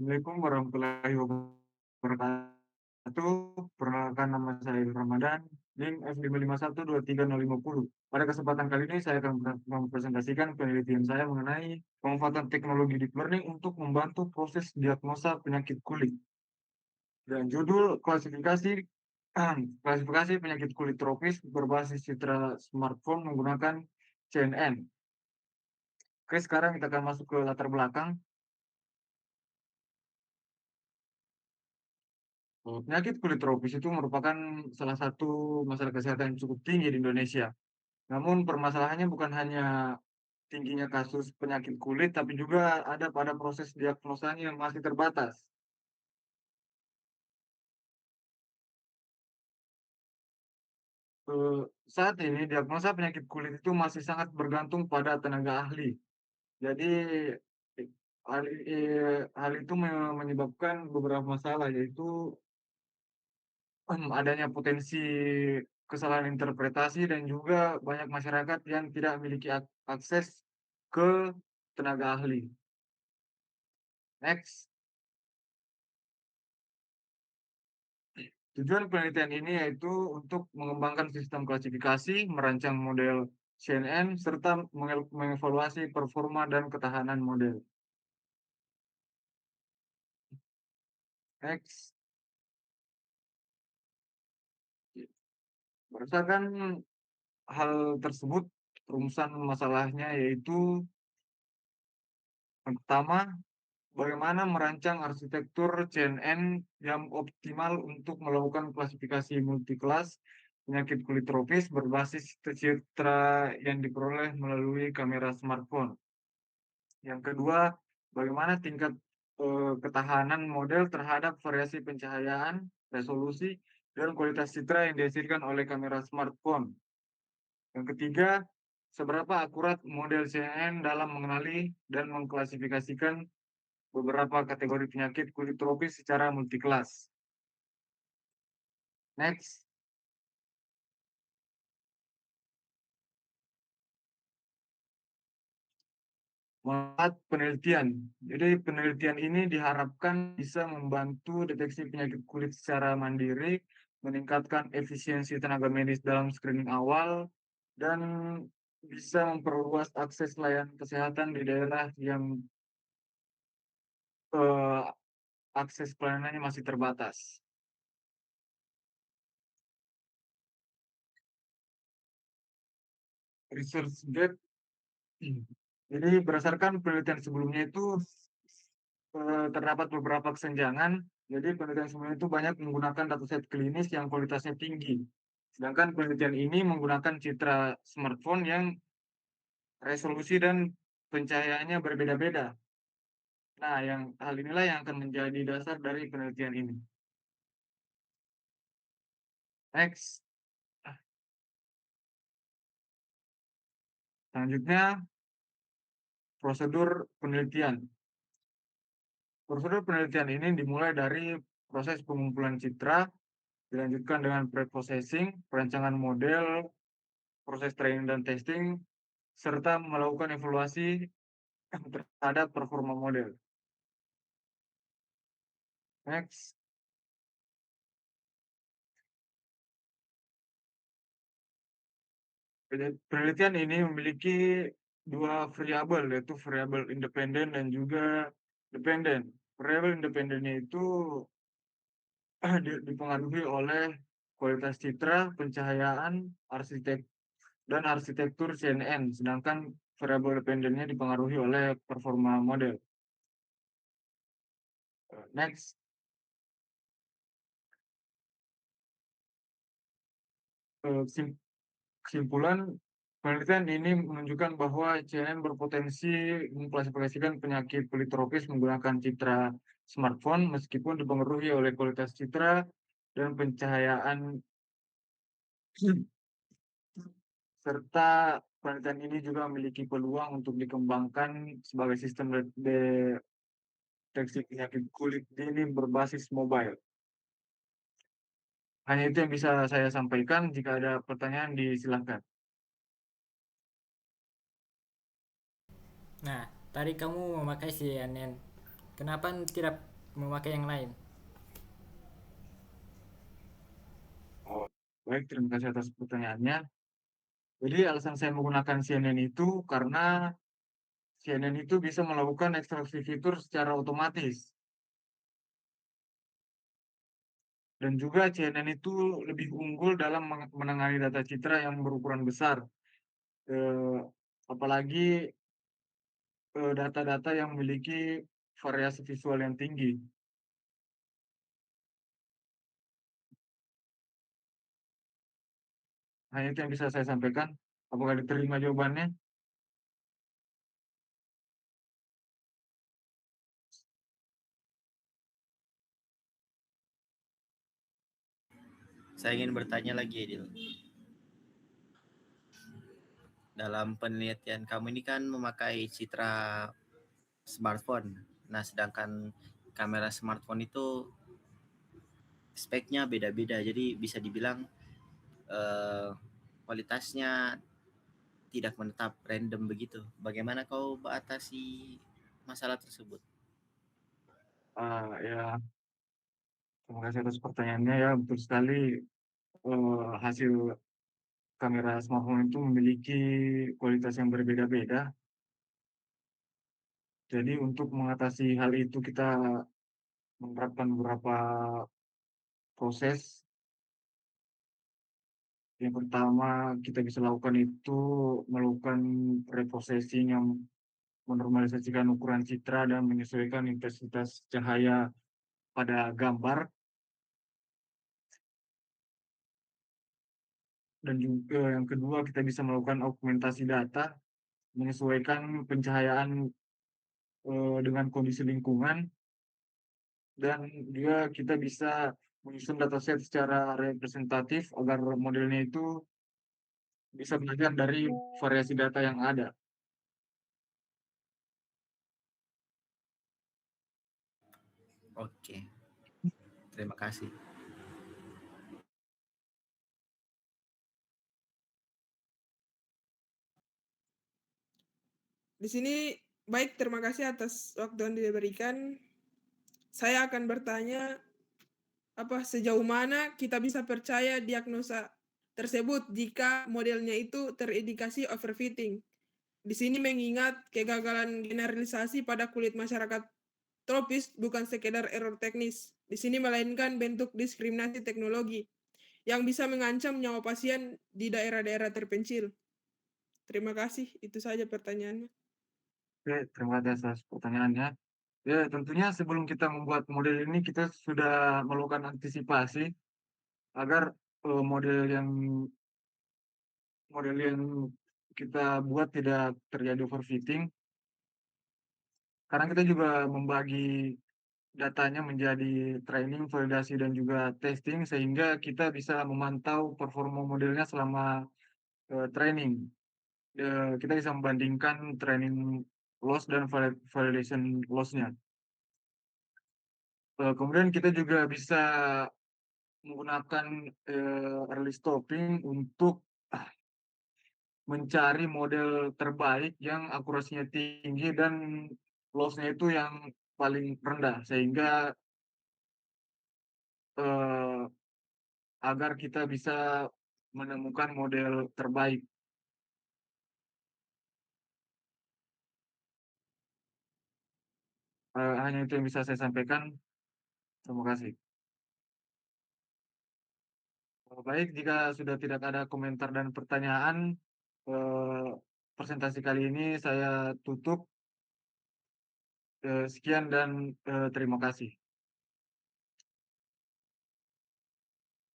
Assalamualaikum warahmatullahi wabarakatuh. Perkenalkan nama saya Ramadan, NIM F55123050. Pada kesempatan kali ini saya akan mempresentasikan penelitian saya mengenai pemanfaatan teknologi deep learning untuk membantu proses diagnosa penyakit kulit. Dan judul klasifikasi penyakit kulit tropis berbasis citra smartphone menggunakan CNN. Oke, sekarang kita akan masuk ke latar belakang. Penyakit kulit tropis itu merupakan salah satu masalah kesehatan yang cukup tinggi di Indonesia. Namun permasalahannya bukan hanya tingginya kasus penyakit kulit, tapi juga ada pada proses diagnosanya yang masih terbatas. Saat ini diagnosa penyakit kulit itu masih sangat bergantung pada tenaga ahli. Jadi hal itu menyebabkan beberapa masalah, yaitu adanya potensi kesalahan interpretasi dan juga banyak masyarakat yang tidak memiliki akses ke tenaga ahli. Next, tujuan penelitian ini yaitu untuk mengembangkan sistem klasifikasi, merancang model CNN, serta mengevaluasi performa dan ketahanan model. Next, berdasarkan hal tersebut, rumusan masalahnya yaitu yang pertama, bagaimana merancang arsitektur CNN yang optimal untuk melakukan klasifikasi multi-kelas penyakit kulit tropis berbasis citra yang diperoleh melalui kamera smartphone. Yang kedua, bagaimana tingkat ketahanan model terhadap variasi pencahayaan, resolusi, dan kualitas citra yang dihasilkan oleh kamera smartphone. Yang ketiga, seberapa akurat model CNN dalam mengenali dan mengklasifikasikan beberapa kategori penyakit kulit tropis secara multi-kelas. Next, manfaat penelitian. Jadi penelitian ini diharapkan bisa membantu deteksi penyakit kulit secara mandiri, meningkatkan efisiensi tenaga medis dalam screening awal, dan bisa memperluas akses layanan kesehatan di daerah yang eh, akses pelayanannya masih terbatas. Research gap. Jadi berdasarkan penelitian sebelumnya itu terdapat beberapa kesenjangan. Jadi penelitian sebelumnya itu banyak menggunakan dataset klinis yang kualitasnya tinggi. Sedangkan penelitian ini menggunakan citra smartphone yang resolusi dan pencahayaannya berbeda-beda. Nah, hal inilah yang akan menjadi dasar dari penelitian ini. Next, selanjutnya prosedur penelitian. Prosedur penelitian ini dimulai dari proses pengumpulan citra, dilanjutkan dengan pre-processing, perancangan model, proses training dan testing, serta melakukan evaluasi terhadap performa model. Next, penelitian ini memiliki dua variabel, yaitu variabel independen dan juga dependen. Variabel independennya itu dipengaruhi oleh kualitas citra, pencahayaan, dan arsitektur CNN, sedangkan variabel dependennya dipengaruhi oleh performa model. Next, kesimpulan penelitian ini menunjukkan bahwa CNN berpotensi mengklasifikasikan penyakit kulit tropis menggunakan citra smartphone meskipun dipengaruhi oleh kualitas citra dan pencahayaan, serta penelitian ini juga memiliki peluang untuk dikembangkan sebagai sistem deteksi penyakit kulit dini berbasis mobile. Hanya itu yang bisa saya sampaikan. Jika ada pertanyaan, disilahkan. Nah, tadi kamu memakai CNN. Kenapa tidak memakai yang lain. Oh, baik, terima kasih atas pertanyaannya. Jadi alasan saya menggunakan CNN itu karena CNN itu bisa melakukan ekstraksi fitur secara otomatis. Dan juga CNN itu lebih unggul dalam menangani data citra yang berukuran besar. Eh, Apalagi data-data yang memiliki variasi visual yang tinggi. Hanya itu yang bisa saya sampaikan. Apakah diterima jawabannya? Saya ingin bertanya lagi, Edil. Dalam penelitian kamu ini kan memakai citra smartphone. Nah, sedangkan kamera smartphone itu speknya beda-beda. Jadi bisa dibilang eh, kualitasnya tidak menetap random begitu. Bagaimana kau mengatasi masalah tersebut? Ya, terima kasih atas pertanyaannya ya. Betul sekali, hasil kamera smartphone itu memiliki kualitas yang berbeda-beda. Jadi untuk mengatasi hal itu kita menerapkan beberapa proses. Yang pertama kita bisa lakukan itu melakukan reprocessing yang menormalisasikan ukuran citra dan menyesuaikan intensitas cahaya pada gambar. Dan juga yang kedua kita bisa melakukan augmentasi data, menyesuaikan pencahayaan dengan kondisi lingkungan, dan juga kita bisa menyusun dataset secara representatif agar modelnya itu bisa belajar dari variasi data yang ada. Oke, terima kasih. Di sini baik, terima kasih atas waktu yang diberikan. Saya akan bertanya, sejauh mana kita bisa percaya diagnosa tersebut jika modelnya itu terindikasi overfitting. Di sini mengingat kegagalan generalisasi pada kulit masyarakat tropis bukan sekedar error teknis. Di sini melainkan bentuk diskriminasi teknologi yang bisa mengancam nyawa pasien di daerah-daerah terpencil. Terima kasih, itu saja pertanyaannya. Oke, terima kasih atas pertanyaannya. Ya, tentunya sebelum kita membuat model ini, kita sudah melakukan antisipasi agar model yang kita buat tidak terjadi overfitting. Karena kita juga membagi datanya menjadi training, validasi, dan juga testing, sehingga kita bisa memantau performa modelnya selama training. Kita bisa membandingkan training loss dan validation loss-nya. Kemudian kita juga bisa menggunakan early stopping untuk mencari model terbaik yang akurasinya tinggi dan loss-nya itu yang paling rendah, sehingga eh, agar kita bisa menemukan model terbaik. Hanya itu yang bisa saya sampaikan. Terima kasih. Baik, jika sudah tidak ada komentar dan pertanyaan, eh, presentasi kali ini saya tutup. Sekian dan terima kasih.